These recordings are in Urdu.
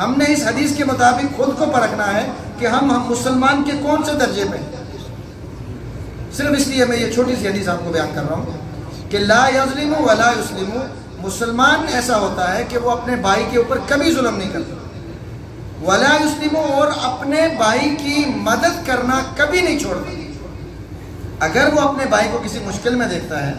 ہم نے اس حدیث کے مطابق خود کو پرکھنا ہے کہ ہم مسلمان کے کون سے درجے پہ ہیں۔ صرف اس لیے میں یہ چھوٹی سی حدیث آپ کو بیان کر رہا ہوں کہ لا یظلم ولا یسلم، مسلمان ایسا ہوتا ہے کہ وہ اپنے بھائی کے اوپر کبھی ظلم نہیں کرتا، ولا یسلم، اور اپنے بھائی کی مدد کرنا کبھی نہیں چھوڑتا۔ اگر وہ اپنے بھائی کو کسی مشکل میں دیکھتا ہے،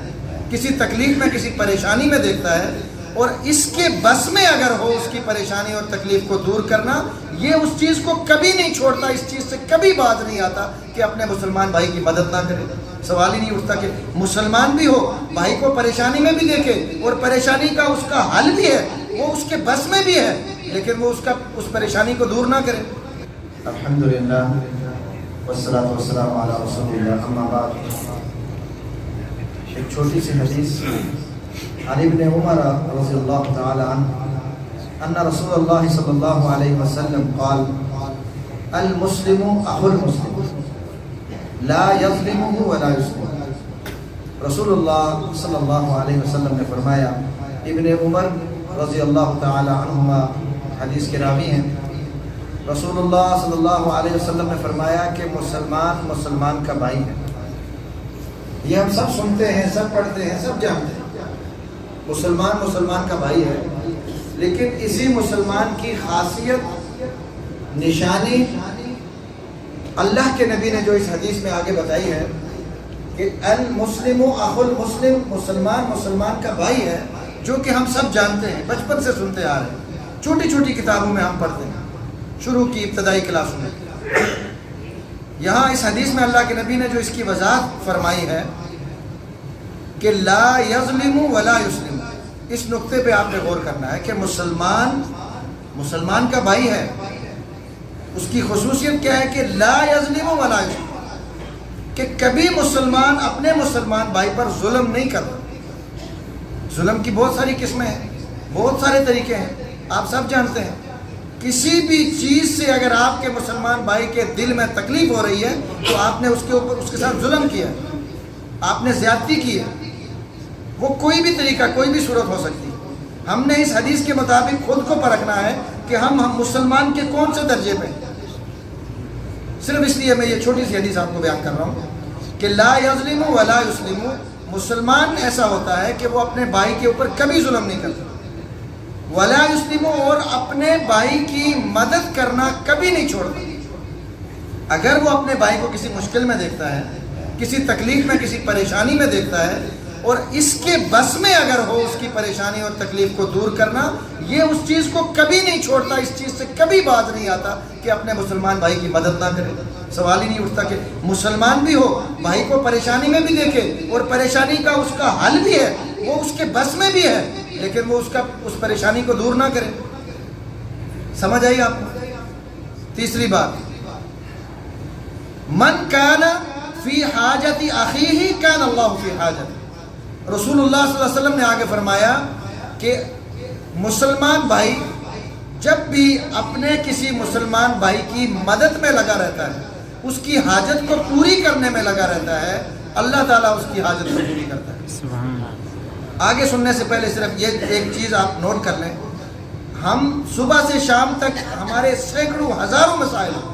کسی تکلیف میں، کسی پریشانی میں دیکھتا ہے، اور اس کے بس میں اگر ہو اس کی پریشانی اور تکلیف کو دور کرنا، یہ اس چیز کو کبھی نہیں چھوڑتا، اس چیز سے کبھی باز نہیں آتا کہ اپنے مسلمان بھائی کی مدد نہ کرے۔ سوال ہی نہیں اٹھتا کہ مسلمان بھی ہو، بھائی کو پریشانی میں بھی دیکھے، اور پریشانی کا اس کا حل بھی ہے، وہ اس کے بس میں بھی ہے، لیکن وہ اس پریشانی کو دور نہ کرے۔ الحمدللہ والصلاة والسلام علی رسول اللہ، اما بعد۔ ایک چھوٹی سی حدیث عن ابن عمر رضی اللہ تعالی عنہ ان رسول اللہ صلی اللہ علیہ وسلم قال المسلم اخو المسلم لا یظلمه ولا یظلمه۔ رسول اللہ صلی اللہ علیہ وسلم نے فرمایا، ابن عمر رضی اللہ تعالی عنہما حدیث کے راوی ہیں، رسول اللہ صلی اللہ علیہ وسلم نے فرمایا کہ مسلمان مسلمان کا بھائی ہے۔ یہ ہم سب سنتے ہیں، سب پڑھتے ہیں، سب جانتے ہیں، مسلمان مسلمان کا بھائی ہے، لیکن اسی مسلمان کی خاصیت، نشانی اللہ کے نبی نے جو اس حدیث میں آگے بتائی ہے کہ المسلم اخو المسلم، مسلمان مسلمان کا بھائی ہے، جو کہ ہم سب جانتے ہیں، بچپن سے سنتے آ رہے ہیں، چھوٹی چھوٹی کتابوں میں ہم پڑھتے ہیں، شروع کی ابتدائی کلاسوں میں۔ یہاں اس حدیث میں اللہ کے نبی نے جو اس کی وضاحت فرمائی ہے کہ لا یظلم ولا یسلم، اس نقطے پہ آپ نے غور کرنا ہے کہ مسلمان مسلمان کا بھائی ہے، اس کی خصوصیت کیا ہے کہ لا یظلم ولا یسلم، کہ کبھی مسلمان اپنے مسلمان بھائی پر ظلم نہیں کرتا۔ ظلم کی بہت ساری قسمیں ہیں، بہت سارے طریقے ہیں، آپ سب جانتے ہیں۔ کسی بھی چیز سے اگر آپ کے مسلمان بھائی کے دل میں تکلیف ہو رہی ہے تو آپ نے اس کے اوپر اس کے ساتھ ظلم کیا، آپ نے زیادتی کی ہے، وہ کوئی بھی طریقہ، کوئی بھی صورت ہو سکتی ہے۔ ہم نے اس حدیث کے مطابق خود کو پرکھنا ہے کہ ہم مسلمان کے کون سے درجے پہ ہیں۔ صرف اس لیے میں یہ چھوٹی سی حدیث آپ کو بیان کر رہا ہوں کہ لا یظلم ولا یسلم، مسلمان ایسا ہوتا ہے کہ وہ اپنے بھائی کے اوپر کبھی ظلم نہیں کرتا، ولا یسلم، اور اپنے بھائی کی مدد کرنا کبھی نہیں چھوڑتا۔ اگر وہ اپنے بھائی کو کسی مشکل میں دیکھتا ہے، کسی تکلیف میں، کسی پریشانی میں دیکھتا ہے، اور اس کے بس میں اگر ہو اس کی پریشانی اور تکلیف کو دور کرنا، یہ اس چیز کو کبھی نہیں چھوڑتا، اس چیز سے کبھی باز نہیں آتا کہ اپنے مسلمان بھائی کی مدد نہ کرے۔ سوال ہی نہیں اٹھتا کہ مسلمان بھی ہو، بھائی کو پریشانی میں بھی دیکھے، اور پریشانی کا اس کا حل بھی ہے، وہ اس کے بس میں بھی ہے، لیکن وہ اس پریشانی کو دور نہ کرے۔ سمجھ آئی آپ کو؟ تیسری بات، من کان فی حاجت اخیہ کان اللہ فی حاجت۔ رسول اللہ صلی اللہ علیہ وسلم نے آگے فرمایا کہ مسلمان بھائی جب بھی اپنے کسی مسلمان بھائی کی مدد میں لگا رہتا ہے، اس کی حاجت کو پوری کرنے میں لگا رہتا ہے، اللہ تعالیٰ اس کی حاجت کو پوری کرتا ہے۔ آگے سننے سے پہلے صرف یہ ایک چیز آپ نوٹ کر لیں، ہم صبح سے شام تک ہمارے سینکڑوں ہزاروں مسائل ہیں،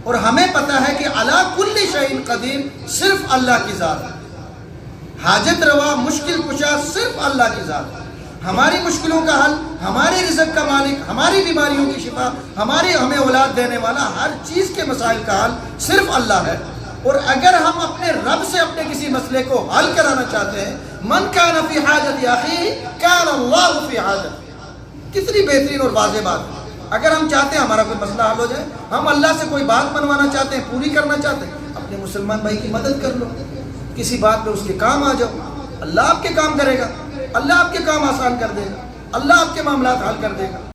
اور ہمیں پتہ ہے کہ علی کل شیء قدیر صرف اللہ کی ذات ہے، حاجت روا مشکل کشا صرف اللہ کی ذات ہے۔ ہماری مشکلوں کا حل، ہمارے رزق کا مالک، ہماری بیماریوں کی شفا، ہمیں اولاد دینے والا، ہر چیز کے مسائل کا حل صرف اللہ ہے۔ اور اگر ہم اپنے رب سے اپنے کسی مسئلے کو حل کرانا چاہتے ہیں، من کان فی حاجت اخیہ کان اللہ فی حاجت، کتنی بہترین اور واضح بات ہے۔ اگر ہم چاہتے ہیں ہمارا کوئی مسئلہ حل ہو جائے، ہم اللہ سے کوئی بات منوانا چاہتے ہیں، پوری کرنا چاہتے ہیں، اپنے مسلمان بھائی کی مدد کر لو، کسی بات پہ اس کے کام آ جاؤ، اللہ آپ کے کام کرے گا، اللہ آپ کے کام آسان کر دے گا، اللہ آپ کے معاملات حل کر دے گا۔